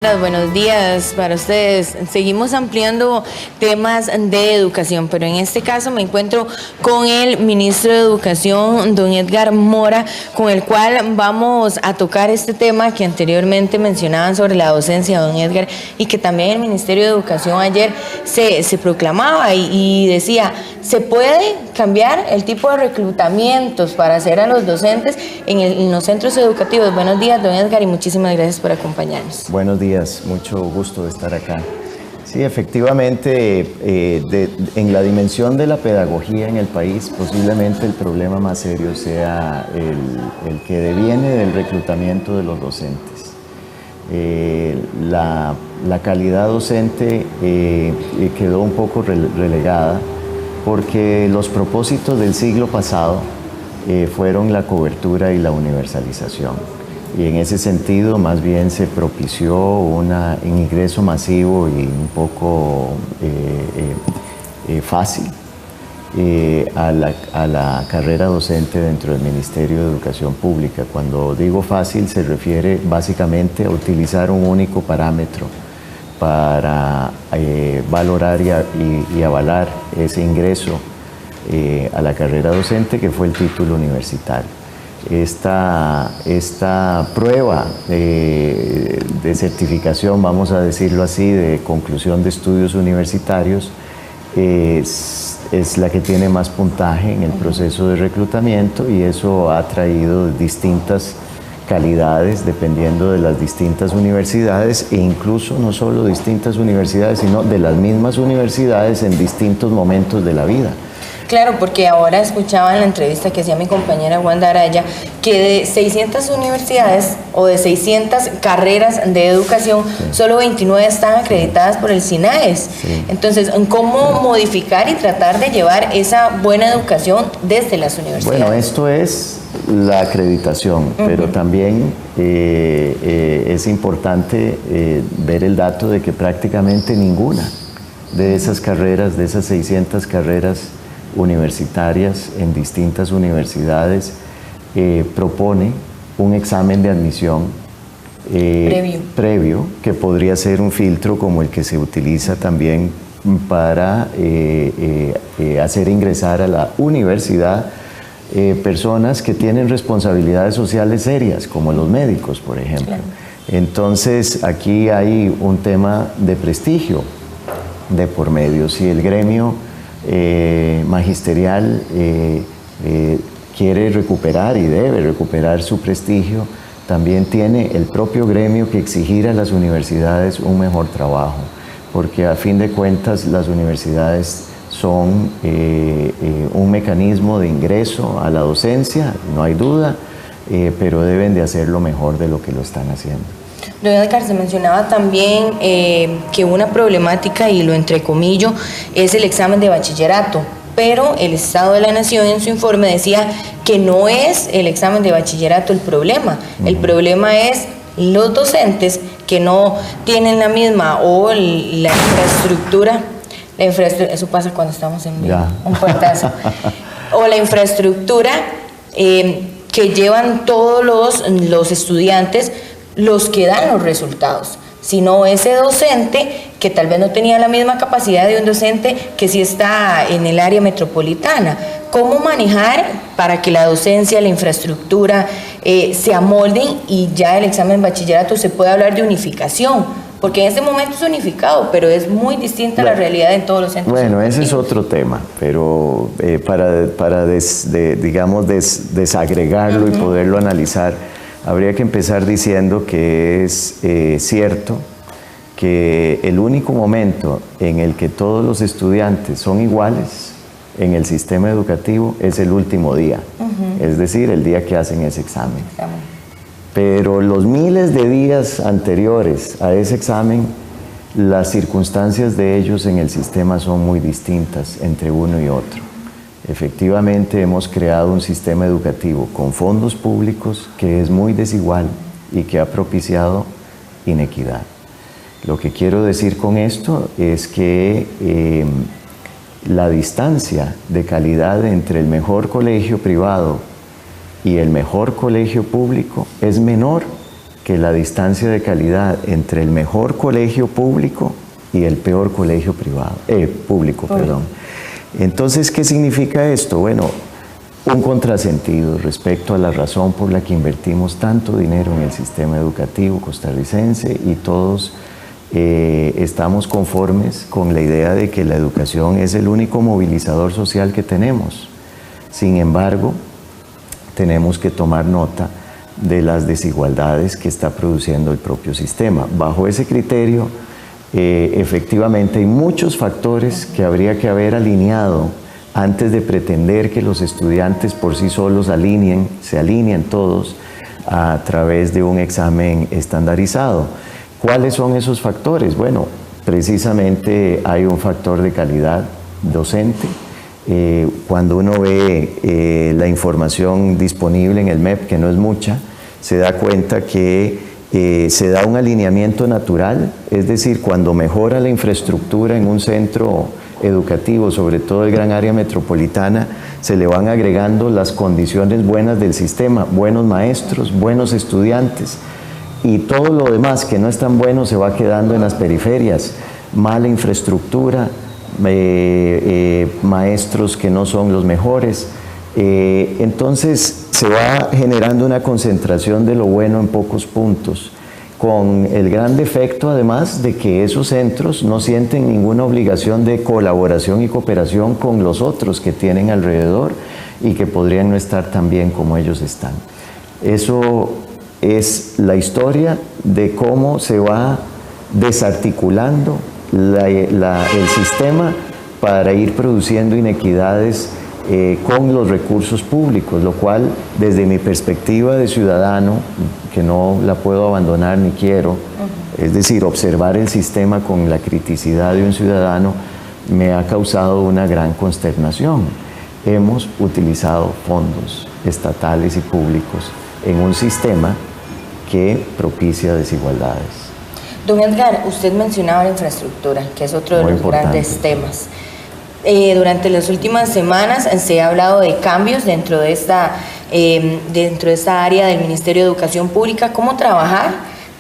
Buenos días para ustedes. Seguimos ampliando temas de educación, pero en este caso me encuentro con el ministro de Educación, don Edgar Mora, con el cual vamos a tocar este tema que anteriormente mencionaban sobre la docencia, don Edgar, y que también el Ministerio de Educación ayer se proclamaba y decía, se puede cambiar el tipo de reclutamientos para hacer a los docentes en los centros educativos. Buenos días, don Edgar, y muchísimas gracias por acompañarnos. Buenos días, mucho gusto de estar acá. Sí, efectivamente, en la dimensión de la pedagogía en el país, posiblemente el problema más serio sea el que deviene del reclutamiento de los docentes. La calidad docente quedó un poco relegada porque los propósitos del siglo pasado fueron la cobertura y la universalización. Y en ese sentido, más bien se propició un ingreso masivo y un poco fácil a la carrera docente dentro del Ministerio de Educación Pública. Cuando digo fácil, se refiere básicamente a utilizar un único parámetro para valorar y avalar ese ingreso a la carrera docente, que fue el título universitario. Esta prueba de certificación, vamos a decirlo así, de conclusión de estudios universitarios, es la que tiene más puntaje en el proceso de reclutamiento, y eso ha traído distintas calidades dependiendo de las distintas universidades, e incluso no solo distintas universidades, sino de las mismas universidades en distintos momentos de la vida. Claro, porque ahora escuchaba en la entrevista que hacía mi compañera Wanda Araya que de 600 universidades o de 600 carreras de educación, sí, solo 29 están acreditadas por el SINAES. Sí. Entonces, ¿cómo modificar y tratar de llevar esa buena educación desde las universidades? Bueno, esto es la acreditación, pero también es importante ver el dato de que prácticamente ninguna de esas carreras, de esas 600 carreras universitarias en distintas universidades, propone un examen de admisión previo, que podría ser un filtro como el que se utiliza también para hacer ingresar a la universidad personas que tienen responsabilidades sociales serias, como los médicos, por ejemplo. Claro. Entonces, aquí hay un tema de prestigio de por medio. Si el gremio magisterial quiere recuperar y debe recuperar su prestigio, también tiene el propio gremio que exigir a las universidades un mejor trabajo, porque a fin de cuentas las universidades son un mecanismo de ingreso a la docencia, no hay duda, pero deben de hacerlo mejor de lo que lo están haciendo. Don Edgar, se mencionaba también que una problemática, y lo entrecomillo, es el examen de bachillerato, pero el Estado de la Nación en su informe decía que no es el examen de bachillerato el problema. El problema es los docentes que no vienen la misma o la infraestructura. Eso pasa cuando estamos en un puertazo. O la infraestructura que llevan todos los estudiantes, los que dan los resultados, sino ese docente que tal vez no tenía la misma capacidad de un docente que sí está en el área metropolitana. ¿Cómo manejar para que la docencia, la infraestructura se amolden y ya el examen de bachillerato se pueda hablar de unificación? Porque en este momento es unificado, pero es muy distinta la realidad en todos los centros. Bueno, ese es otro tema, pero para desagregarlo y poderlo analizar, habría que empezar diciendo que es cierto que el único momento en el que todos los estudiantes son iguales en el sistema educativo es el último día, es decir, el día que hacen ese examen. Pero los miles de días anteriores a ese examen, las circunstancias de ellos en el sistema son muy distintas entre uno y otro. Efectivamente, hemos creado un sistema educativo con fondos públicos que es muy desigual y que ha propiciado inequidad. Lo que quiero decir con esto es que la distancia de calidad entre el mejor colegio privado y el mejor colegio público es menor que la distancia de calidad entre el mejor colegio público y el peor colegio público. Entonces, ¿qué significa esto? Bueno, un contrasentido respecto a la razón por la que invertimos tanto dinero en el sistema educativo costarricense, y todos estamos conformes con la idea de que la educación es el único movilizador social que tenemos. Sin embargo, tenemos que tomar nota de las desigualdades que está produciendo el propio sistema. Bajo ese criterio, efectivamente hay muchos factores que habría que haber alineado antes de pretender que los estudiantes por sí solos se alineen todos a través de un examen estandarizado. ¿Cuáles son esos factores? Bueno, precisamente hay un factor de calidad docente. Cuando uno ve la información disponible en el MEP, que no es mucha, se da cuenta que se da un alineamiento natural, es decir, cuando mejora la infraestructura en un centro educativo, sobre todo el gran área metropolitana, se le van agregando las condiciones buenas del sistema, buenos maestros, buenos estudiantes, y todo lo demás que no es tan bueno se va quedando en las periferias, mala infraestructura, maestros que no son los mejores. Entonces se va generando una concentración de lo bueno en pocos puntos, con el gran defecto además de que esos centros no sienten ninguna obligación de colaboración y cooperación con los otros que tienen alrededor y que podrían no estar tan bien como ellos están. Eso es la historia de cómo se va desarticulando el sistema para ir produciendo inequidades con los recursos públicos, lo cual desde mi perspectiva de ciudadano, que no la puedo abandonar ni quiero, es decir, observar el sistema con la criticidad de un ciudadano, me ha causado una gran consternación. Hemos utilizado fondos estatales y públicos en un sistema que propicia desigualdades. Don Edgar, usted mencionaba la infraestructura, que es otro de los grandes temas. Durante las últimas semanas se ha hablado de cambios dentro de esta área del Ministerio de Educación Pública. ¿Cómo trabajar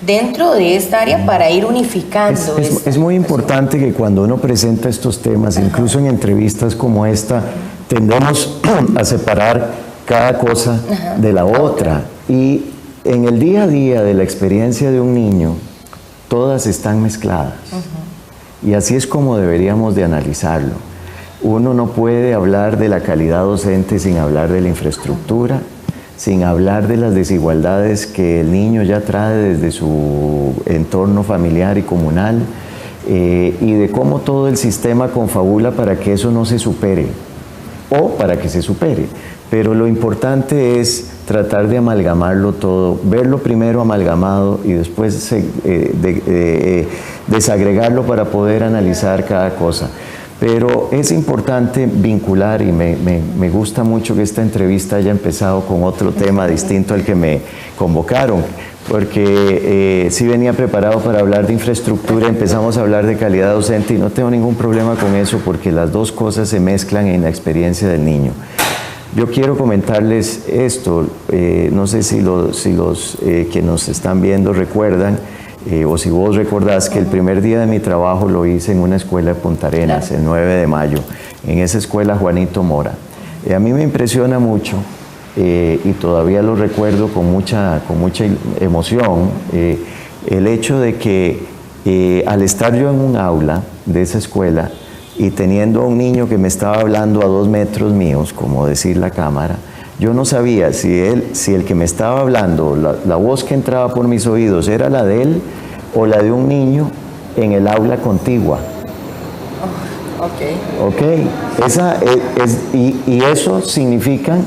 dentro de esta área para ir unificando? Es muy importante que cuando uno presenta estos temas, incluso en entrevistas como esta, tendemos a separar cada cosa de la otra. Y en el día a día de la experiencia de un niño, todas están mezcladas. Y así es como deberíamos de analizarlo. Uno no puede hablar de la calidad docente sin hablar de la infraestructura, sin hablar de las desigualdades que el niño ya trae desde su entorno familiar y comunal, y de cómo todo el sistema confabula para que eso no se supere, o para que se supere. Pero lo importante es tratar de amalgamarlo todo, verlo primero amalgamado y después desagregarlo para poder analizar cada cosa. Pero es importante vincular, y me gusta mucho que esta entrevista haya empezado con otro tema distinto al que me convocaron, porque sí venía preparado para hablar de infraestructura, empezamos a hablar de calidad docente y no tengo ningún problema con eso porque las dos cosas se mezclan en la experiencia del niño. Yo quiero comentarles esto, no sé si los que nos están viendo recuerdan, o si vos recordás que el primer día de mi trabajo lo hice en una escuela de Punta Arenas, el 9 de mayo, en esa escuela Juanito Mora. A mí me impresiona mucho, y todavía lo recuerdo con mucha emoción, el hecho de que al estar yo en un aula de esa escuela y teniendo a un niño que me estaba hablando a 2 metros míos, como decir la cámara, yo no sabía si el que me estaba hablando, la voz que entraba por mis oídos, era la de él o la de un niño en el aula contigua. Y eso significa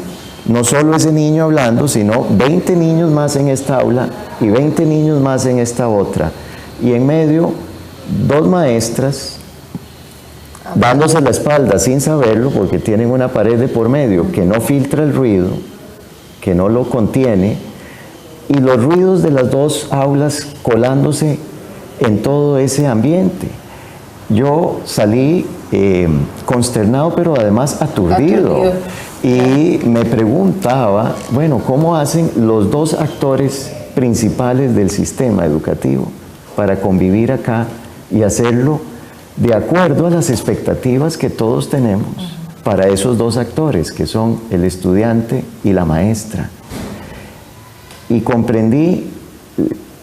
no solo ese niño hablando, sino 20 niños más en esta aula y 20 niños más en esta otra. Y en medio, 2 maestras dándose la espalda sin saberlo, porque tienen una pared de por medio que no filtra el ruido, que no lo contiene, y los ruidos de las 2 aulas colándose en todo ese ambiente. Yo salí consternado, pero además aturdido. Y me preguntaba, bueno, ¿cómo hacen los 2 actores principales del sistema educativo para convivir acá y hacerlo de acuerdo a las expectativas que todos tenemos para esos dos actores, que son el estudiante y la maestra. Y comprendí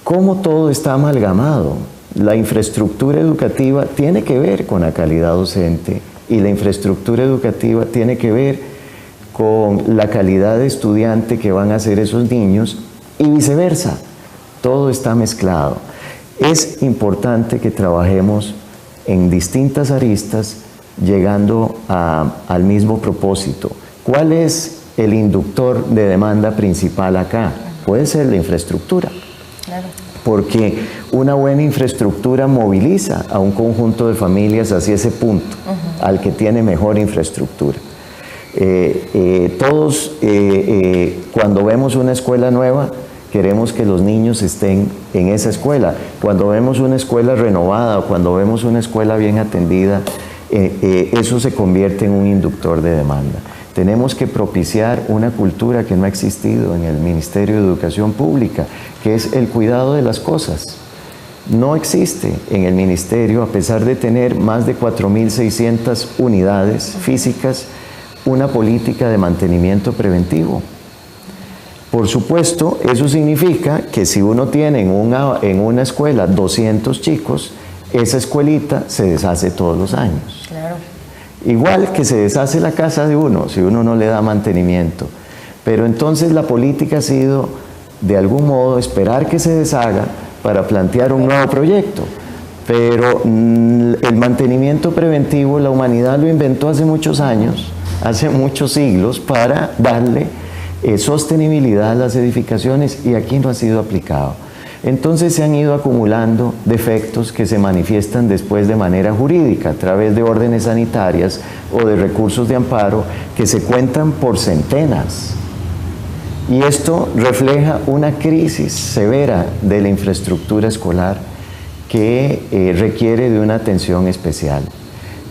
cómo todo está amalgamado. La infraestructura educativa tiene que ver con la calidad docente y la infraestructura educativa tiene que ver con la calidad de estudiante que van a ser esos niños y viceversa. Todo está mezclado. Es importante que trabajemos en distintas aristas llegando al mismo propósito. ¿Cuál es el inductor de demanda principal acá? Puede ser la infraestructura. Claro. Porque una buena infraestructura moviliza a un conjunto de familias hacia ese punto, al que tiene mejor infraestructura. Todos, cuando vemos una escuela nueva, queremos que los niños estén en esa escuela. Cuando vemos una escuela renovada o cuando vemos una escuela bien atendida, eso se convierte en un inductor de demanda. Tenemos que propiciar una cultura que no ha existido en el Ministerio de Educación Pública, que es el cuidado de las cosas. No existe en el Ministerio, a pesar de tener más de 4.600 unidades físicas, una política de mantenimiento preventivo. Por supuesto, eso significa que si uno tiene en una escuela 200 chicos, esa escuelita se deshace todos los años. Claro. Igual que se deshace la casa de uno, si uno no le da mantenimiento. Pero entonces la política ha sido, de algún modo, esperar que se deshaga para plantear un nuevo proyecto. Pero el mantenimiento preventivo, la humanidad lo inventó hace muchos años, hace muchos siglos, para darle sostenibilidad a las edificaciones, y aquí no ha sido aplicado. Entonces se han ido acumulando defectos que se manifiestan después de manera jurídica, a través de órdenes sanitarias o de recursos de amparo que se cuentan por centenas. Y esto refleja una crisis severa de la infraestructura escolar que requiere de una atención especial.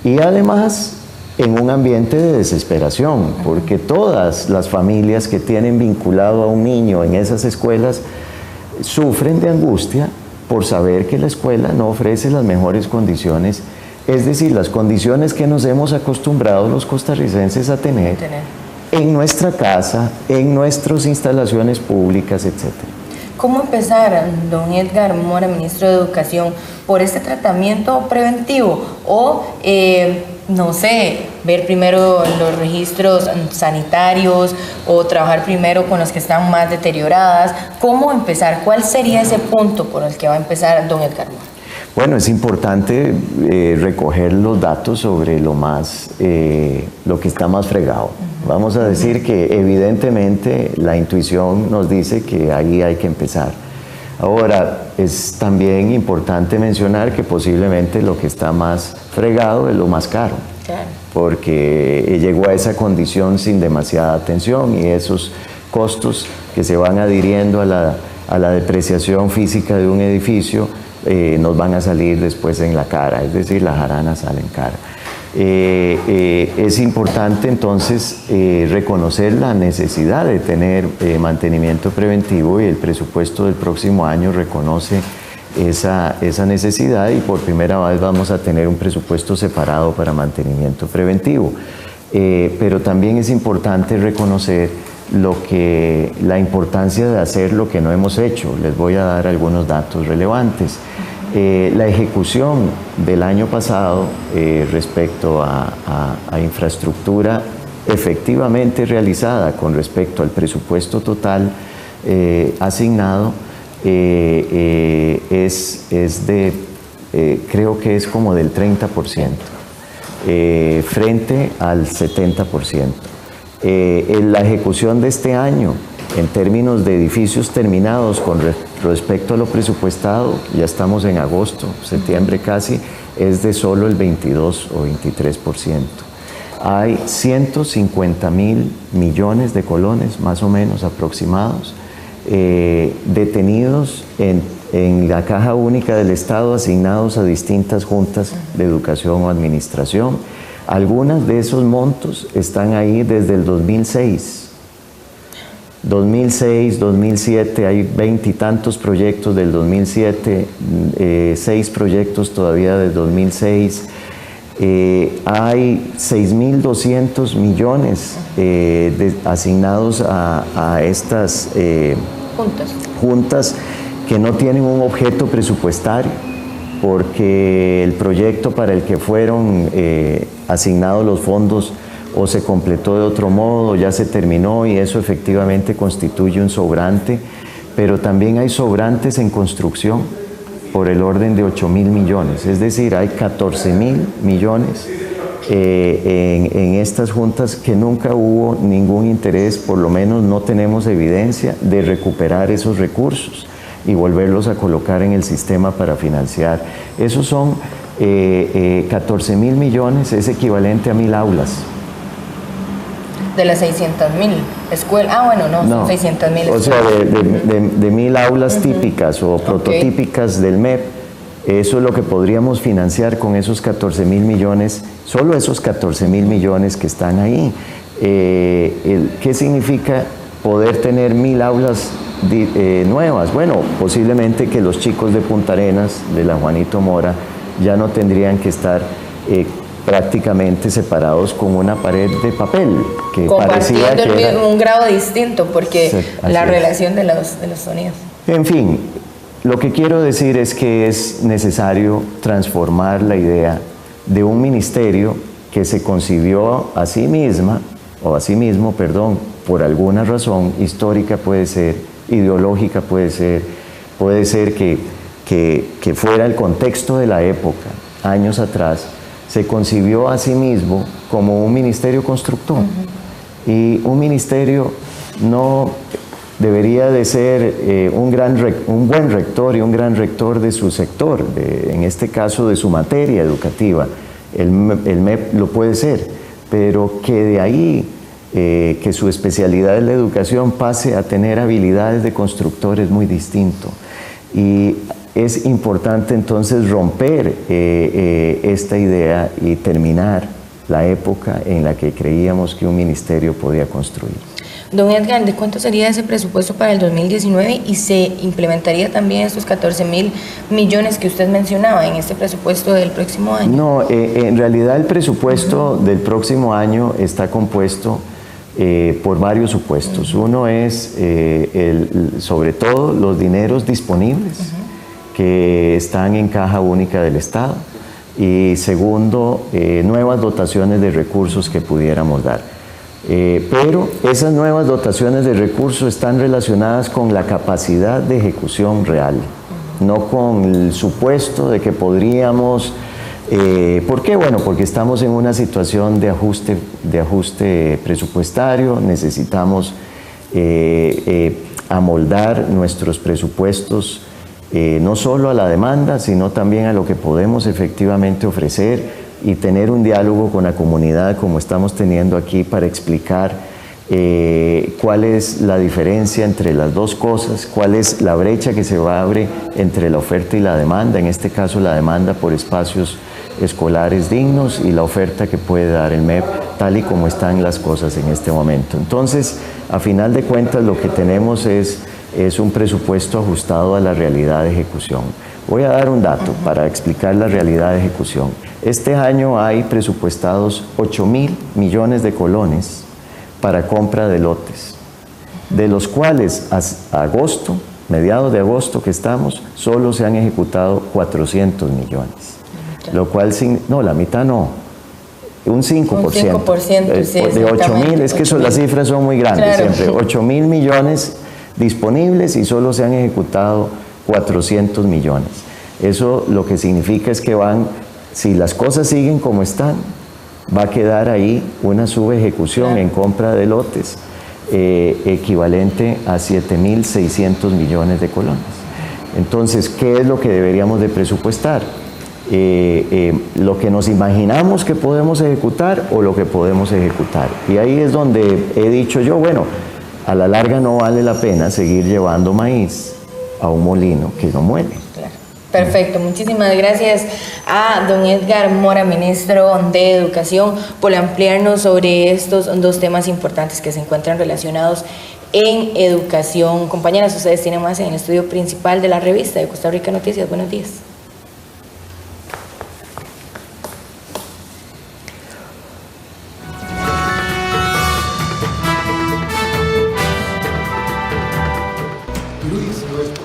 Y además, en un ambiente de desesperación, porque todas las familias que tienen vinculado a un niño en esas escuelas sufren de angustia por saber que la escuela no ofrece las mejores condiciones, es decir, las condiciones que nos hemos acostumbrado los costarricenses a tener en nuestra casa, en nuestras instalaciones públicas, etc. ¿Cómo empezar, don Edgar Mora, ministro de Educación, por este tratamiento preventivo? O, no sé, ver primero los registros sanitarios o trabajar primero con las que están más deterioradas. ¿Cómo empezar? ¿Cuál sería ese punto por el que va a empezar don Edgar Mora? Bueno, es importante recoger los datos sobre lo que está más fregado. Vamos a decir que evidentemente la intuición nos dice que ahí hay que empezar. Ahora, es también importante mencionar que posiblemente lo que está más fregado es lo más caro, claro, porque llegó a esa condición sin demasiada atención, y esos costos que se van adhiriendo a la depreciación física de un edificio nos van a salir después en la cara, es decir, la jarana sale en cara. Es importante entonces reconocer la necesidad de tener mantenimiento preventivo, y el presupuesto del próximo año reconoce esa necesidad, y por primera vez vamos a tener un presupuesto separado para mantenimiento preventivo. Pero también es importante reconocer la importancia de hacer lo que no hemos hecho. Les voy a dar algunos datos relevantes. La ejecución del año pasado respecto a infraestructura efectivamente realizada con respecto al presupuesto total asignado creo que es como del 30%, frente al 70%. La ejecución de este año, en términos de edificios terminados con respecto a lo presupuestado, ya estamos en agosto, septiembre casi, es de solo el 22 o 23%. Hay 150.000 millones de colones, más o menos aproximados, detenidos en la Caja Única del Estado, asignados a distintas juntas de educación o administración. Algunas de esos montos están ahí desde el 2006. 2006, 2007, hay 20 y tantos proyectos del 2007, 6 proyectos todavía del 2006. Hay 6.200 millones asignados a estas juntas que no tienen un objeto presupuestario, porque el proyecto para el que fueron asignados los fondos o se completó de otro modo, ya se terminó, y eso efectivamente constituye un sobrante, pero también hay sobrantes en construcción por el orden de 8.000 millones, es decir, hay 14.000 millones en estas juntas que nunca hubo ningún interés, por lo menos no tenemos evidencia de recuperar esos recursos y volverlos a colocar en el sistema para financiar. Esos son 14.000 millones, es equivalente a 1.000 aulas. De las 600.000 escuelas. Ah, bueno, no, son 600.000 escuelas. O sea, de 1.000 aulas típicas o prototípicas del MEP, eso es lo que podríamos financiar con esos 14.000 millones, solo esos 14.000 millones que están ahí. ¿Qué significa poder tener 1.000 aulas nuevas? Bueno, posiblemente que los chicos de Punta Arenas, de la Juanito Mora, ya no tendrían que estar prácticamente separados con una pared de papel, que parecía que era un grado distinto, porque sí, la relación de los sonidos. En fin, lo que quiero decir es que es necesario transformar la idea de un ministerio que se concibió a sí misma, o a sí mismo, perdón, por alguna razón histórica, puede ser ideológica, puede ser que fuera el contexto de la época, años atrás, se concibió a sí mismo como un ministerio constructor. Y un ministerio no debería de ser un buen rector y un gran rector de su sector, en este caso de su materia educativa. El MEP lo puede ser, pero que de ahí que su especialidad en la educación pase a tener habilidades de constructor es muy distinto. Y es importante entonces romper esta idea y terminar la época en la que creíamos que un ministerio podía construir. Don Edgar, ¿de cuánto sería ese presupuesto para el 2019 y se implementaría también estos 14.000 millones que usted mencionaba en este presupuesto del próximo año? No, en realidad el presupuesto del próximo año está compuesto por varios supuestos. Uno es sobre todo los dineros disponibles que están en caja única del Estado, y segundo, nuevas dotaciones de recursos que pudiéramos dar. Pero esas nuevas dotaciones de recursos están relacionadas con la capacidad de ejecución real, no con el supuesto de que podríamos. ¿Por qué? Bueno, porque estamos en una situación de ajuste presupuestario, necesitamos amoldar nuestros presupuestos no solo a la demanda, sino también a lo que podemos efectivamente ofrecer, y tener un diálogo con la comunidad como estamos teniendo aquí para explicar cuál es la diferencia entre las dos cosas, cuál es la brecha que se abre entre la oferta y la demanda, en este caso la demanda por espacios escolares dignos y la oferta que puede dar el MEP, tal y como están las cosas en este momento. Entonces, a final de cuentas, lo que tenemos es un presupuesto ajustado a la realidad de ejecución. Voy a dar un dato para explicar la realidad de ejecución. Este año hay presupuestados 8.000 millones de colones para compra de lotes, de los cuales a agosto, mediados de agosto que estamos, solo se han ejecutado 400 millones. Lo cual, no, la mitad no, un 5%. Un 5%, sí, de 8.000, es que las cifras son muy grandes, claro. Siempre. 8.000 millones disponibles y solo se han ejecutado 400 millones. Eso lo que significa es que si las cosas siguen como están, va a quedar ahí una subejecución, claro, en compra de lotes equivalente a 7.600 millones de colones. Entonces, ¿qué es lo que deberíamos de presupuestar? Lo que nos imaginamos que podemos ejecutar o lo que podemos ejecutar. Y ahí es donde he dicho yo, bueno, a la larga no vale la pena seguir llevando maíz a un molino que no muele. Claro. Perfecto, muchísimas gracias a don Edgar Mora, ministro de Educación, por ampliarnos sobre estos dos temas importantes que se encuentran relacionados en educación. Compañeras, ustedes tienen más en el estudio principal de la revista de Costa Rica Noticias. Buenos días.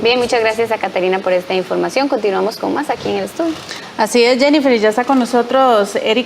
Bien, muchas gracias a Caterina por esta información. Continuamos con más aquí en el estudio. Así es, Jennifer, y ya está con nosotros Eric